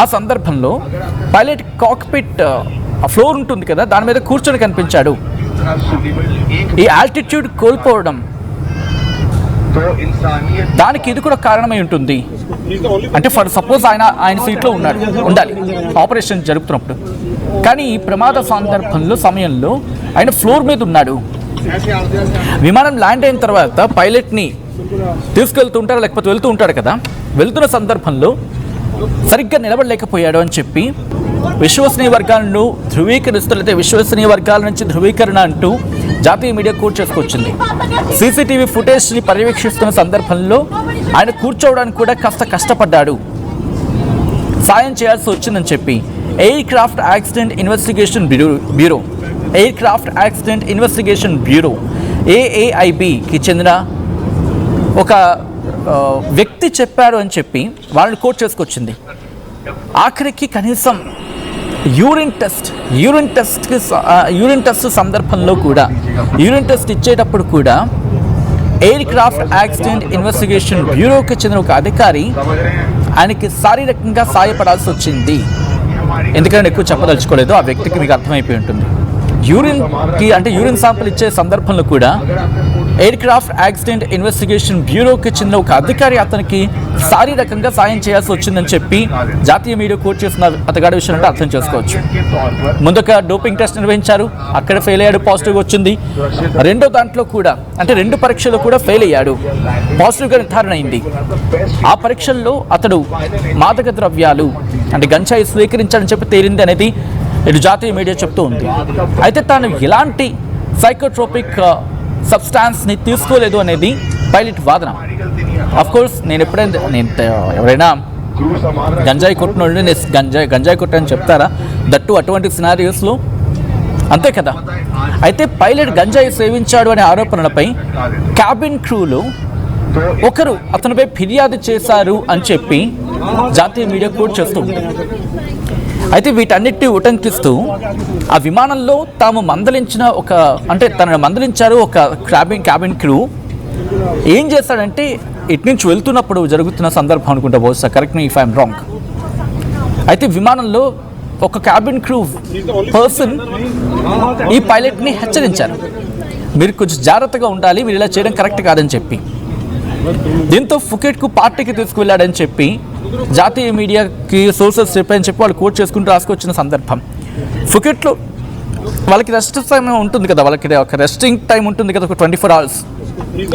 ఆ సందర్భంలో pilot cockpit floor ఉంటుంది కదా, దాని మీద కూర్చొని కనిపించాడు. ఈ ఆల్టిట్యూడ్ కోల్పోవడం దానికి ఇది కూడా కారణమై ఉంటుంది. అంటే ఫర్ సపోజ్ ఆయన సీట్లో ఉండాలి ఆపరేషన్ జరుపుతున్నప్పుడు, కానీ ఈ ప్రమాద సమయంలో ఆయన ఫ్లోర్ మీద ఉన్నాడు. విమానం ల్యాండ్ అయిన తర్వాత పైలట్ని తీసుకెళ్తుంటారు, లేకపోతే వెళ్తూ ఉంటాడు కదా, వెళ్తున్న సందర్భంలో సరిగ్గా నిలబడలేకపోయాడు అని చెప్పి విశ్వసనీయ వర్గాలను ధృవీకరిస్తున్నట్లయితే విశ్వసనీయ వర్గాల నుంచి ధృవీకరణ అంటూ జాతీయ మీడియా కోట్ చేసుకొచ్చింది. సీసీటీవీ ఫుటేజ్ని పర్యవేక్షిస్తున్న సందర్భంలో ఆయన కూర్చోవడానికి కూడా కష్టపడ్డాడు, సాయం చేయాల్సి వచ్చిందని చెప్పి aircraft accident investigation bureau AAIBకి చెందిన ఒక వ్యక్తి చెప్పాడు అని చెప్పి వాళ్ళని కోట్ చేసుకొచ్చింది. ఆఖరికి కనీసం యూరిన్ టెస్ట్ సందర్భంలో కూడా, యూరిన్ టెస్ట్ ఇచ్చేటప్పుడు కూడా ఎయిర్ క్రాఫ్ట్ యాక్సిడెంట్ ఇన్వెస్టిగేషన్ బ్యూరోకి చెందిన ఒక అధికారి ఆయనకి శారీరకంగా సాయపడాల్సి వచ్చింది. ఎందుకంటే ఎక్కువ చెప్పదలుచుకోలేదు, ఆ వ్యక్తికి మీకు అర్థమైపోయి ఉంటుంది. యూరిన్ శాంపుల్ ఇచ్చే సందర్భంలో కూడా ఎయిర్ క్రాఫ్ట్ యాక్సిడెంట్ ఇన్వెస్టిగేషన్ బ్యూరోకి చెందిన ఒక అధికారి అతనికి శారీరకంగా సాయం చేయాల్సి వచ్చిందని చెప్పి జాతీయ మీడియా కోట్ చేసిన అతగాడి విషయం అంటే అర్థం చేసుకోవచ్చు. ముందుగా డోపింగ్ టెస్ట్ నిర్వహించారు, అక్కడ ఫెయిల్ అయ్యాడు, పాజిటివ్గా వచ్చింది. రెండో దాంట్లో కూడా అంటే 2 పరీక్షలు కూడా ఫెయిల్ అయ్యాడు, పాజిటివ్గా నిర్ధారణ అయింది. ఆ పరీక్షల్లో అతడు మాదక ద్రవ్యాలు అంటే గంజాయి స్వీకరించాడని చెప్పి తేలింది అనేది ఇటు జాతీయ మీడియా చెప్తూ ఉంది. అయితే తాను ఎలాంటి సైకోట్రోపిక్ సబ్స్టాన్స్ని తీసుకోలేదు అనేది పైలట్ వాదన. అఫ్కోర్స్ ఎవరైనా గంజాయి కొట్టినోళ్ళు గంజాయి కొట్టని చెప్తారా, దట్టు అటువంటి సినారియోస్లో, అంతే కదా. అయితే పైలట్ గంజాయి సేవించాడు అనే ఆరోపణలపై క్యాబిన్ క్రూలో ఒకరు అతనిపై ఫిర్యాదు చేశారు అని చెప్పి జాతీయ మీడియా కోట్ చేస్తూ ఉంది. అయితే వీటన్నిటిని ఉటంకిస్తూ ఆ విమానంలో తనను మందలించారు ఒక క్యాబిన్ క్రూ. ఏం చేస్తాడంటే ఇటు నుంచి వెళ్తున్నప్పుడు జరుగుతున్న సందర్భం అనుకుంటా, బహుశా correct me if I'm wrong. అయితే విమానంలో ఒక క్యాబిన్ క్రూ పర్సన్ ఈ పైలట్ని హెచ్చరించారు, మీరు కొంచెం జాగ్రత్తగా ఉండాలి, మీరు ఇలా చేయడం కరెక్ట్ కాదని చెప్పి. దీంతో ఫుకెట్కు పార్టీకి తీసుకువెళ్ళాడని చెప్పి జాతీయ మీడియాకి సోర్సెస్ చెప్పని చెప్పి వాళ్ళు కోట్ చేసుకుంటూ రాసుకొచ్చిన సందర్భం. ఫుకెట్లో వాళ్ళకి రెస్ట్ టైం ఉంటుంది కదా, వాళ్ళకి ఒక రెస్టింగ్ టైం ఉంటుంది కదా, ఒక 24 hours.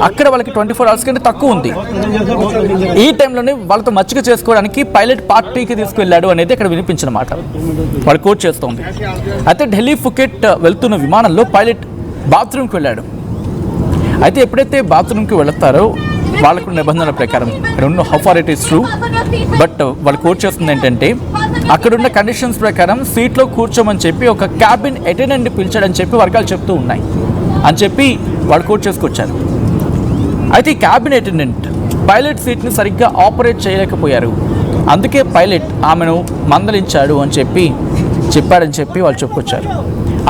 అక్కడ వాళ్ళకి 24 hours కంటే తక్కువ ఉంది. ఈ టైంలోనే వాళ్ళతో మచ్చిక చేసుకోవడానికి పైలట్ పార్టీకి తీసుకువెళ్ళాడు అనేది అక్కడ వినిపించిన మాట, వాళ్ళు కోట్ చేస్తోంది. అయితే ఢిల్లీ ఫుకెట్ వెళ్తున్న విమానంలో పైలట్ బాత్రూమ్కి వెళ్ళాడు. అయితే ఎప్పుడైతే బాత్రూమ్కి వెళతారో వాళ్ళకు నిబంధనల ప్రకారం, I don't know how far it is true, but వాళ్ళు కోట్ చేస్తుంది ఏంటంటే అక్కడున్న కండిషన్స్ ప్రకారం సీట్లో కూర్చోమని చెప్పి ఒక క్యాబిన్ అటెండెంట్ని పిలిచాడని చెప్పి వర్గాలు చెప్తూ ఉన్నాయి అని చెప్పి వాళ్ళు కోట్ చేసుకొచ్చారు. అయితే ఈ క్యాబిన్ అటెండెంట్ పైలట్ సీట్ని సరిగ్గా ఆపరేట్ చేయలేకపోయారు, అందుకే పైలట్ ఆమెను మందలించాడు అని చెప్పాడని చెప్పి వాళ్ళు చెప్పుకొచ్చారు.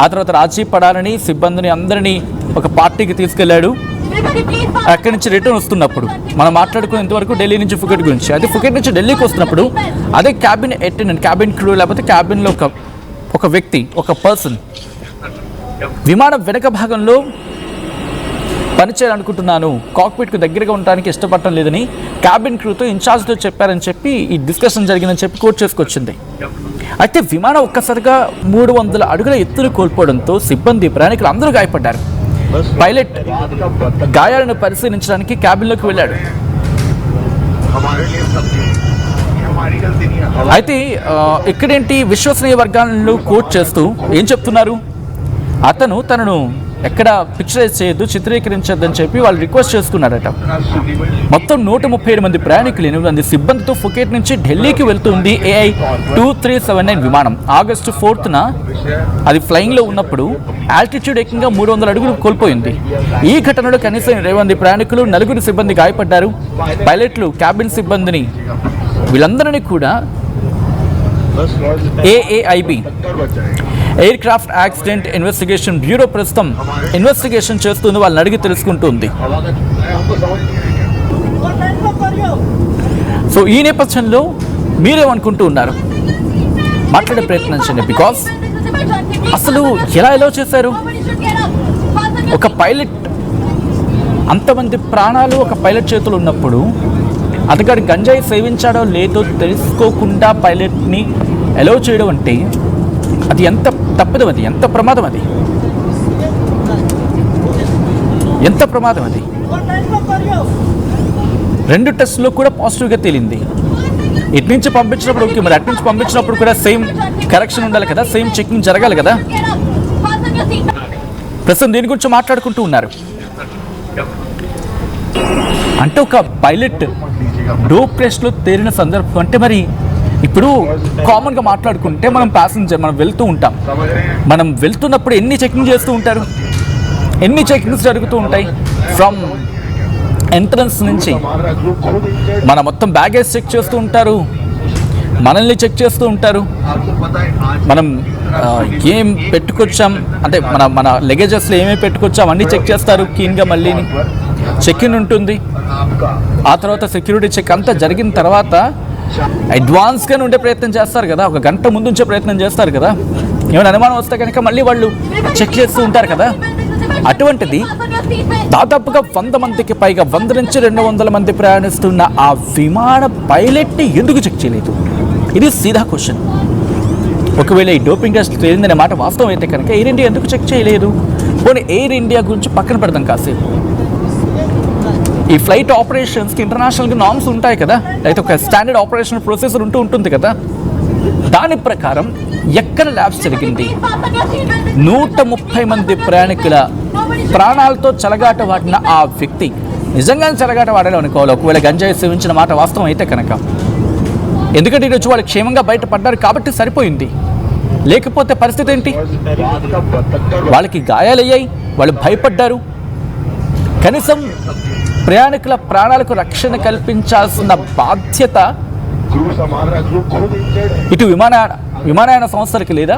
ఆ తర్వాత రాజీ పడాలని సిబ్బందిని అందరినీ ఒక పార్టీకి తీసుకెళ్లాడు. అక్కడి నుంచి రిటర్న్ వస్తున్నప్పుడు మనం మాట్లాడుకునేంతవరకు ఢిల్లీ నుంచి ఫుకెట్ గురించి, అయితే ఫుకెట్ నుంచి ఢిల్లీకి వస్తున్నప్పుడు అదే క్యాబిన్ అటెండెంట్, క్యాబిన్ క్రూ లేకపోతే క్యాబిన్లో ఒక వ్యక్తి, ఒక పర్సన్ విమానం వెనక భాగంలో పనిచేయాలనుకుంటున్నాను, కాక్పిట్కు దగ్గరగా ఉండడానికి ఇష్టపడటం లేదని క్యాబిన్ క్రూతో ఇన్ఛార్జ్తో చెప్పారని చెప్పి ఈ డిస్కషన్ జరిగిందని చెప్పి కోట్ చేసుకొచ్చింది. అయితే విమానం ఒక్కసారిగా 300 అడుగుల ఎత్తును కోల్పోవడంతో సిబ్బంది, ప్రయాణికులు అందరూ గాయపడ్డారు. పైలట్ గాయాలను పరిశీలించడానికి క్యాబిన్లోకి వెళ్ళాడు. అయితే ఇక్కడేంటి విశ్వసనీయ వర్గాలను కోట్ చేస్తూ ఏం చెప్తున్నారు, అతను తనను ఎక్కడ పిక్చరైజ్ చేయొద్దు, చిత్రీకరించొద్దని చెప్పి వాళ్ళు రిక్వెస్ట్ చేసుకున్నారట. మొత్తం 137 మంది ప్రయాణికులు, 8 మంది సిబ్బందితో ఫుకెట్ నుంచి ఢిల్లీకి వెళ్తుంది AI 2379 విమానం. ఆగస్టు 4న అది ఫ్లయింగ్లో ఉన్నప్పుడు ఆల్టిట్యూడ్ ఏకంగా 300 అడుగులు కోల్పోయింది. ఈ ఘటనలో కనీసం 20 మంది ప్రయాణికులు, 4 సిబ్బంది గాయపడ్డారు. పైలట్లు, క్యాబిన్ సిబ్బందిని వీళ్ళందరినీ కూడా AAIB air craft accident investigation bureau ప్రస్తుతం ఇన్వెస్టిగేషన్ చేస్తుంది, వాళ్ళని అడిగి తెలుసుకుంటుంది. సో ఈ నేపథ్యంలో మీరేమనుకుంటూ ఉన్నారు? మాట్లాడే ప్రయత్నించండి. బికాస్ అసలు ఎలా చేశారు? ఒక పైలట్, అంతమంది ప్రాణాలు ఒక పైలట్ చేతులు ఉన్నప్పుడు అతగాడు గంజాయి సేవించాడో లేదో తెలుసుకోకుండా పైలట్ని అలౌ చేయడం అంటే అది ఎంత తప్పదు, అది ఎంత ప్రమాదం, అది ఎంత ప్రమాదం. అది 2 టెస్టులో కూడా పాజిటివ్గా తేలింది. ఇటు నుంచి పంపించినప్పుడు ఓకే, మరి అటు నుంచి పంపించినప్పుడు కూడా సేమ్ కరెక్షన్ ఉండాలి కదా, సేమ్ చెకింగ్ జరగాలి కదా. ప్రస్తుతం దీని గురించి మాట్లాడుకుంటూ ఉన్నారు. అంటే ఒక పైలట్ డోప్ టెస్ట్లో తేలిన సందర్భం అంటే మరి ఇప్పుడు కామన్గా మాట్లాడుకుంటే మనం ప్యాసింజర్, మనం వెళ్తూ ఉంటాం. మనం వెళ్తున్నప్పుడు ఎన్ని చెకింగ్ చేస్తూ ఉంటారు, ఎన్ని చెకింగ్స్ జరుగుతూ ఉంటాయి. ఫ్రమ్ ఎంట్రన్స్ నుంచి మన మొత్తం బ్యాగేజ్ చెక్ చేస్తూ ఉంటారు, మనల్ని చెక్ చేస్తూ ఉంటారు. మనం ఏం పెట్టుకొచ్చాం అంటే మన లగేజెస్లో ఏమేమి పెట్టుకొచ్చాం అన్నీ చెక్ చేస్తారు క్లీన్గా. మళ్ళీ చెక్ ఇన్ ఉంటుంది, ఆ తర్వాత సెక్యూరిటీ చెక్ అంతా జరిగిన తర్వాత అడ్వాన్స్గానే ఉండే ప్రయత్నం చేస్తారు కదా, 1 గంట ముందు ఉంచే ప్రయత్నం చేస్తారు కదా. ఏమైనా అనుమానం వస్తే కనుక మళ్ళీ వాళ్ళు చెక్ చేస్తూ ఉంటారు కదా. అటువంటిది దాదాపుగా 100 మందికి పైగా, 100 నుంచి 200 మంది ప్రయాణిస్తున్న ఆ విమాన పైలట్ని ఎందుకు చెక్ చేయలేదు? ఇది సీదా క్వశ్చన్. ఒకవేళ ఈ డోపింగ్ టెస్ట్ తేలిందనే మాట వాస్తవం అయితే కనుక ఎయిర్ ఇండియా ఎందుకు చెక్ చేయలేదు? పోనీ ఎయిర్ ఇండియా గురించి పక్కన పెడదాం కాసేపు. ఈ ఫ్లైట్ ఆపరేషన్స్కి ఇంటర్నేషనల్గా నామ్స్ ఉంటాయి కదా, అయితే ఒక స్టాండర్డ్ ఆపరేషన్ ప్రొసీజర్ ఉంటుంది కదా. దాని ప్రకారం ఎక్కడ ల్యాబ్స్ జరిగింది? 130 మంది ప్రయాణికుల ప్రాణాలతో చెలగాట వాడిన ఆ వ్యక్తి నిజంగానే చెలగాట వాడాలి అనుకోవాలి, ఒకవేళ గంజాయి సేవించిన మాట వాస్తవం అయితే కనుక. ఎందుకంటే ఈరోజు వాళ్ళు క్షేమంగా బయటపడ్డారు కాబట్టి సరిపోయింది. లేకపోతే పరిస్థితి ఏంటి? వాళ్ళకి గాయాలయ్యాయి, వాళ్ళు భయపడ్డారు. కనీసం ప్రయాణికుల ప్రాణాలకు రక్షణ కల్పించాల్సిన బాధ్యత ఇటు విమానయాన సంస్థలకి లేదా?